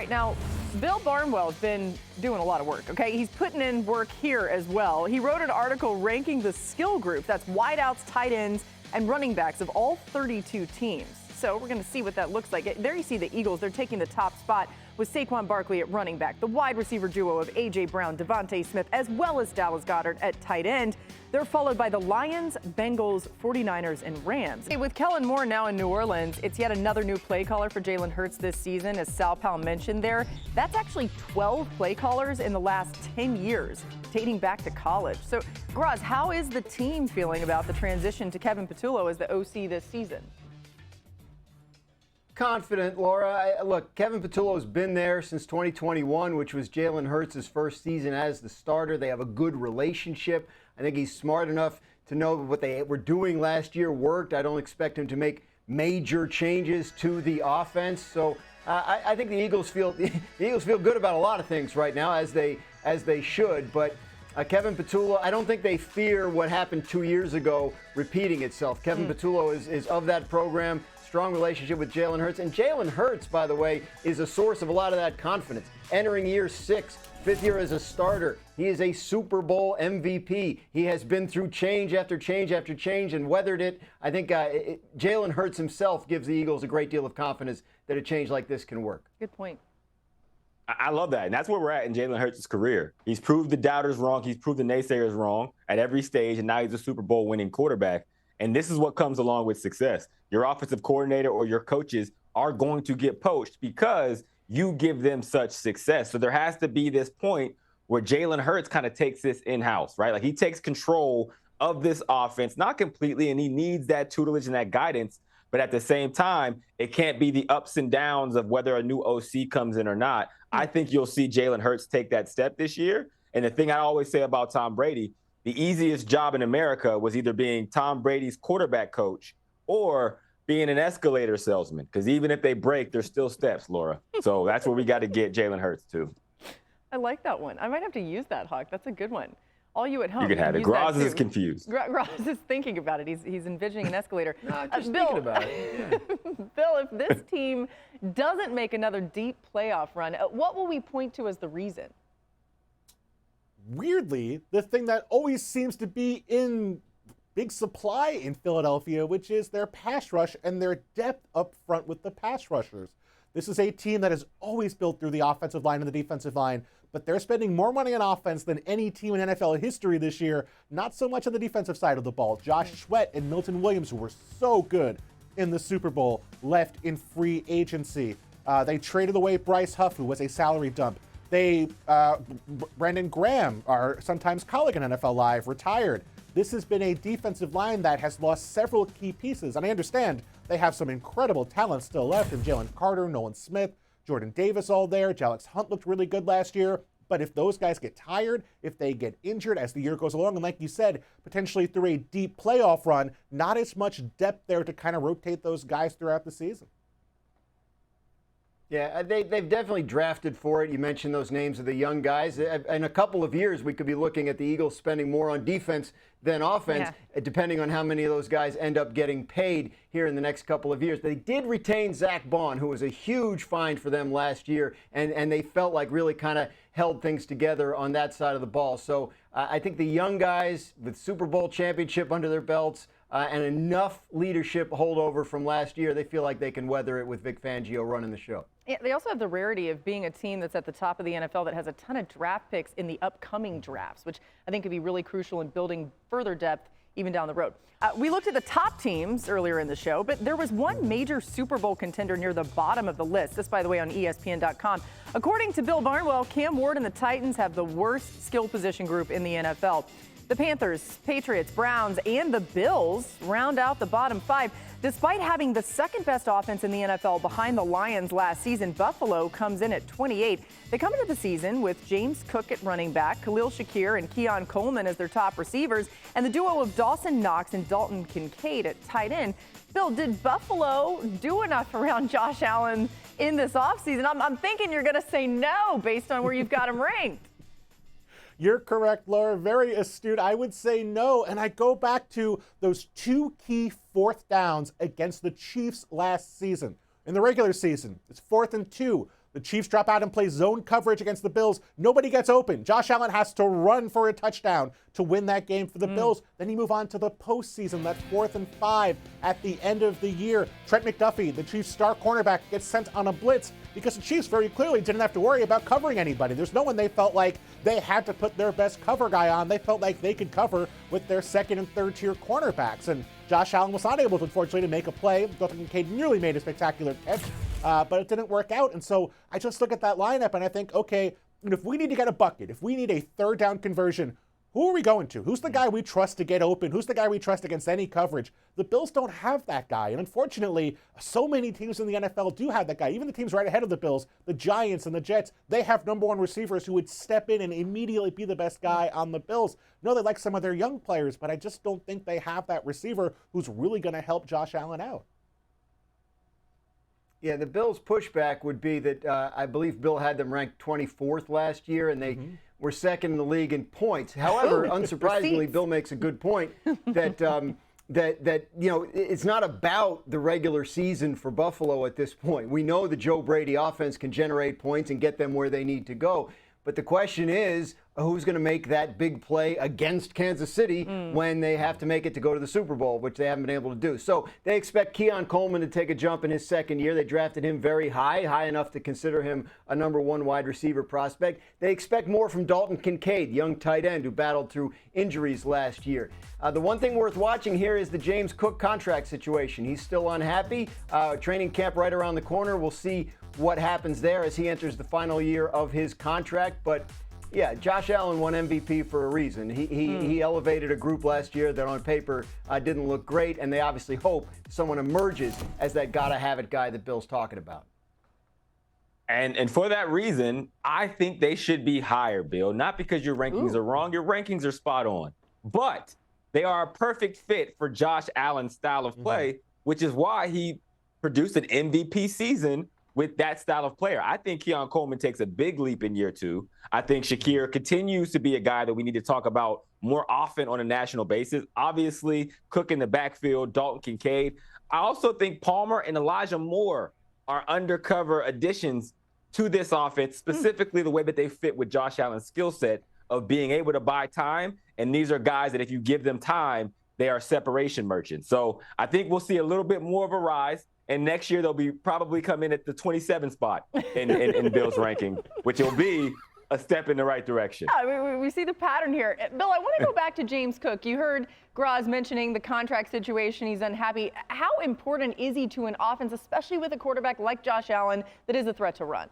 right, now, Bill Barnwell has been doing a lot of work, okay? He's putting in work here as well. He wrote an article ranking the skill group, that's wideouts, tight ends, and running backs of all 32 teams. So we're going to see what that looks like. There you see the Eagles. They're taking the top spot with Saquon Barkley at running back, the wide receiver duo of A.J. Brown, Devontae Smith, as well as Dallas Goedert at tight end. They're followed by the Lions, Bengals, 49ers, and Rams. Hey, with Kellen Moore now in New Orleans, it's yet another new play caller for Jalen Hurts this season, as Sal Powell mentioned there. That's actually 12 play callers in the last 10 years, dating back to college. So, Graz, how is the team feeling about the transition to Kevin Patullo as the OC this season? Confident, Laura. Look, Kevin Patullo's been there since 2021, which was Jalen Hurts' first season as the starter. They have a good relationship. I think he's smart enough to know what they were doing last year worked. I don't expect him to make major changes to the offense. So I think the Eagles feel good about a lot of things right now, as they should. But Kevin Patullo, I don't think they fear what happened 2 years ago repeating itself. Kevin Patullo is of that program. Strong relationship with Jalen Hurts. And Jalen Hurts, by the way, is a source of a lot of that confidence. Entering year 6, 5th year as a starter, he is a Super Bowl MVP. He has been through change after change after change and weathered it. I think Jalen Hurts himself gives the Eagles a great deal of confidence that a change like this can work. Good point. I love that. And that's where we're at in Jalen Hurts' career. He's proved the doubters wrong. He's proved the naysayers wrong at every stage. And now he's a Super Bowl winning quarterback. And this is what comes along with success. Your offensive coordinator or your coaches are going to get poached because you give them such success. So there has to be this point where Jalen Hurts kind of takes this in-house, right? Like he takes control of this offense, not completely, and he needs that tutelage and that guidance. But at the same time, it can't be the ups and downs of whether a new OC comes in or not. I think you'll see Jalen Hurts take that step this year. And the thing I always say about Tom Brady, the easiest job in America was either being Tom Brady's quarterback coach or being an escalator salesman. Because even if they break, there's still steps, Laura. So that's where we got to get Jalen Hurts to. I like that one. I might have to use that, Hawk. That's a good one. All you at home. You can have it. Graz is confused. Graz is thinking about it. He's envisioning an escalator. Just Bill, thinking about it. Yeah. Bill, if this team doesn't make another deep playoff run, what will we point to as the reason? Weirdly, the thing that always seems to be in big supply in Philadelphia, which is their pass rush and their depth up front with the pass rushers. This is a team that is always built through the offensive line and the defensive line, but they're spending more money on offense than any team in NFL history this year, not so much on the defensive side of the ball. Josh Sweat and Milton Williams, who were so good in the Super Bowl, left in free agency. They traded away Bryce Huff, who was a salary dump. Brandon Graham, our sometimes colleague in NFL Live, retired. This has been a defensive line that has lost several key pieces. And I understand they have some incredible talent still left in Jalen Carter, Nolan Smith, Jordan Davis all there. Jalix Hunt looked really good last year. But if those guys get tired, if they get injured as the year goes along, and like you said, potentially through a deep playoff run, not as much depth there to kind of rotate those guys throughout the season. Yeah, they've definitely drafted for it. You mentioned those names of the young guys. In a couple of years, we could be looking at the Eagles spending more on defense than offense, depending on how many of those guys end up getting paid here in the next couple of years. They did retain Zach Bond, who was a huge find for them last year, and they felt like really kind of held things together on that side of the ball. So I think the young guys with Super Bowl championship under their belts, and enough leadership holdover from last year, they feel like they can weather it with Vic Fangio running the show. Yeah, they also have the rarity of being a team that's at the top of the NFL that has a ton of draft picks in the upcoming drafts, which I think could be really crucial in building further depth even down the road. We looked at the top teams earlier in the show, but there was one major Super Bowl contender near the bottom of the list. This, by the way, on ESPN.com. According to Bill Barnwell, Cam Ward and the Titans have the worst skill position group in the NFL. The Panthers, Patriots, Browns, and the Bills round out the bottom 5. Despite having the second best offense in the NFL behind the Lions last season, Buffalo comes in at 28. They come into the season with James Cook at running back, Khalil Shakir and Keon Coleman as their top receivers, and the duo of Dawson Knox and Dalton Kincaid at tight end. Bill, did Buffalo do enough around Josh Allen in this offseason? I'm thinking you're going to say no based on where you've got him ranked. You're correct, Laura. Very astute. I would say no. And I go back to those 2 key 4th downs against the Chiefs last season. In the regular season, it's 4th and 2. The Chiefs drop out and play zone coverage against the Bills. Nobody gets open. Josh Allen has to run for a touchdown to win that game for the Bills. Then you move on to the postseason. That's 4th and 5 at the end of the year. Trent McDuffie, the Chiefs' star cornerback, gets sent on a blitz because the Chiefs very clearly didn't have to worry about covering anybody. There's no one they felt like they had to put their best cover guy on. They felt like they could cover with their second and third tier cornerbacks. And Josh Allen was not able, unfortunately, to make a play. Dalton Kincaid nearly made a spectacular catch, but it didn't work out. And so I just look at that lineup and I think, okay, if we need to get a bucket, if we need a third down conversion, who are we going to? Who's the guy we trust to get open? Who's the guy we trust against any coverage? The Bills don't have that guy. And unfortunately, so many teams in the NFL do have that guy. Even the teams right ahead of the Bills, the Giants and the Jets, they have number one receivers who would step in and immediately be the best guy on the Bills. No, they like some of their young players, but I just don't think they have that receiver who's really going to help Josh Allen out. Yeah, the Bills' pushback would be that I believe Bill had them ranked 24th last year, and they were second in the league in points. However, unsurprisingly, Bill makes a good point that that it's not about the regular season for Buffalo at this point. We know the Joe Brady offense can generate points and get them where they need to go. But the question is, who's going to make that big play against Kansas City when they have to make it to go to the Super Bowl, which they haven't been able to do. So they expect Keon Coleman to take a jump in his second year. They drafted him very high enough to consider him a number one wide receiver prospect. They expect more from Dalton Kincaid, young tight end who battled through injuries last year. The one thing worth watching here is the James Cook contract situation. He's still unhappy. Training camp right around the corner. We'll see what happens there as he enters the final year of his contract. But yeah, Josh Allen won MVP for a reason. He elevated a group last year that on paper didn't look great, and they obviously hope someone emerges as that gotta-have-it guy that Bill's talking about. And for that reason, I think they should be higher, Bill. Not because your rankings are wrong. Your rankings are spot on. But they are a perfect fit for Josh Allen's style of play, which is why he produced an MVP season with that style of player. I think Keon Coleman takes a big leap in year 2. I think Shakir continues to be a guy that we need to talk about more often on a national basis. Obviously, Cook in the backfield, Dalton Kincaid. I also think Palmer and Elijah Moore are undercover additions to this offense, specifically the way that they fit with Josh Allen's skill set of being able to buy time. And these are guys that if you give them time, they are separation merchants. So I think we'll see a little bit more of a rise. And next year, they'll be probably come in at the 27th spot in Bill's ranking, which will be a step in the right direction. Yeah, we see the pattern here. Bill, I want to go back to James Cook. You heard Graz mentioning the contract situation. He's unhappy. How important is he to an offense, especially with a quarterback like Josh Allen that is a threat to run?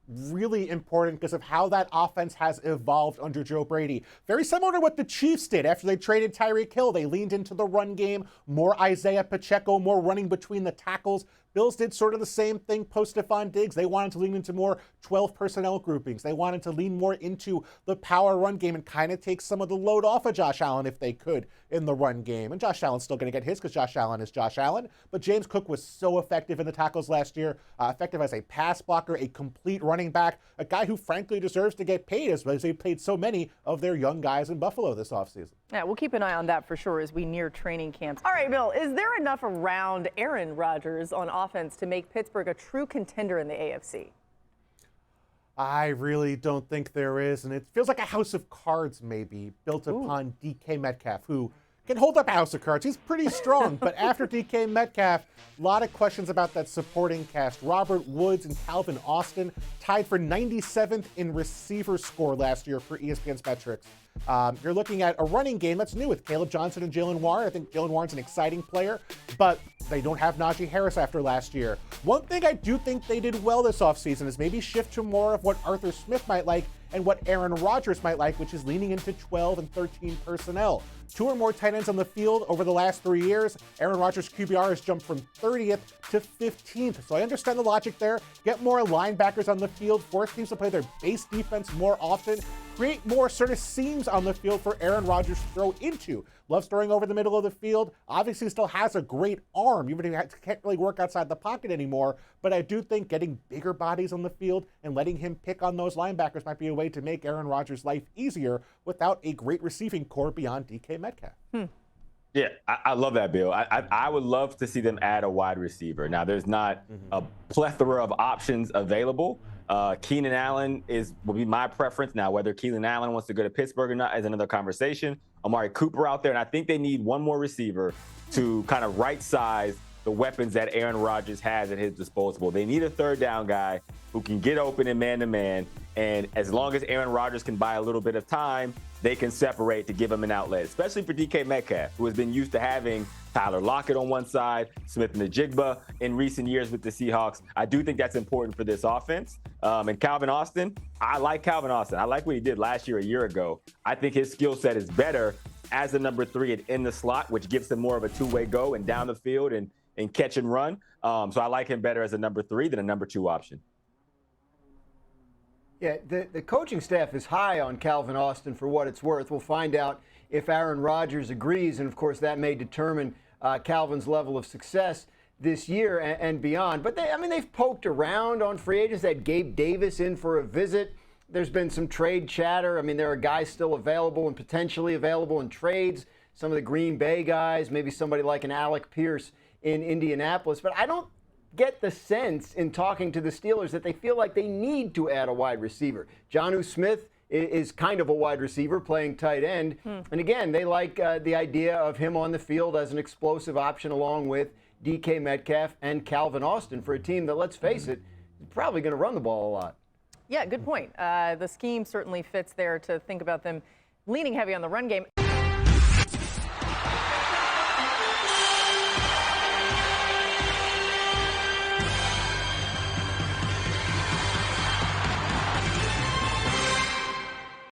Really important because of how that offense has evolved under Joe Brady. Very similar to what the Chiefs did after they traded Tyreek Hill. They leaned into the run game, more Isaiah Pacheco, more running between the tackles. Bills did sort of the same thing post-Stephon Diggs. They wanted to lean into more 12 personnel groupings. They wanted to lean more into the power run game and kind of take some of the load off of Josh Allen if they could in the run game. And Josh Allen's still going to get his because Josh Allen is Josh Allen. But James Cook was so effective in the tackles last year, effective as a pass blocker, a complete running back, a guy who frankly deserves to get paid as they paid so many of their young guys in Buffalo this offseason. Yeah, we'll keep an eye on that for sure as we near training camps. All right, Bill, is there enough around Aaron Rodgers on offense to make Pittsburgh a true contender in the AFC? I really don't think there is, and it feels like a house of cards maybe built upon DK Metcalf, who can hold up a house of cards. He's pretty strong, but after DK Metcalf, a lot of questions about that supporting cast. Robert Woods and Calvin Austin tied for 97th in receiver score last year for ESPN's metrics. You're looking at a running game that's new with Caleb Johnson and Jalen Warren. I think Jalen Warren's an exciting player, but they don't have Najee Harris after last year. One thing I do think they did well this offseason is maybe shift to more of what Arthur Smith might like and what Aaron Rodgers might like, which is leaning into 12 and 13 personnel. 2 or more tight ends on the field over the last 3 years. Aaron Rodgers' QBR has jumped from 30th to 15th. So I understand the logic there. Get more linebackers on the field, force teams to play their base defense more often, create more sort of seams on the field for Aaron Rodgers to throw into. Loves throwing over the middle of the field. Obviously still has a great arm, even if he can't really work outside the pocket anymore. But I do think getting bigger bodies on the field and letting him pick on those linebackers might be a way to make Aaron Rodgers' life easier without a great receiving core beyond DK Metcalf. Yeah, I love that, Bill. I would love to see them add a wide receiver. Now, there's not a plethora of options available. Keenan Allen will be my preference. Now, whether Keenan Allen wants to go to Pittsburgh or not is another conversation. Amari Cooper out there, and I think they need one more receiver to kind of right-size the weapons that Aaron Rodgers has at his disposal. They need a third down guy who can get open in man-to-man, and as long as Aaron Rodgers can buy a little bit of time, they can separate to give him an outlet, especially for DK Metcalf, who has been used to having Tyler Lockett on one side, Smith-Njigba in recent years with the Seahawks. I do think that's important for this offense. And Calvin Austin, I like Calvin Austin. I like what he did last year, a year ago. I think his skill set is better as a number 3 and in the slot, which gives him more of a two-way go and down the field and catch and run. So I like him better as a number 3 than a number 2 option. Yeah, the coaching staff is high on Calvin Austin for what it's worth. We'll find out if Aaron Rodgers agrees, and of course that may determine Calvin's level of success this year and beyond. But they've poked around on free agents. They had Gabe Davis in for a visit. There's been some trade chatter. I mean, there are guys still available and potentially available in trades. Some of the Green Bay guys, maybe somebody like an Alec Pierce in Indianapolis. But I don't get the sense in talking to the Steelers that they feel like they need to add a wide receiver. Jonnu Smith is kind of a wide receiver playing tight end. And again, they like the idea of him on the field as an explosive option along with DK Metcalf and Calvin Austin for a team that, let's face it, is probably going to run the ball a lot. Yeah, good point. The scheme certainly fits there to think about them leaning heavy on the run game.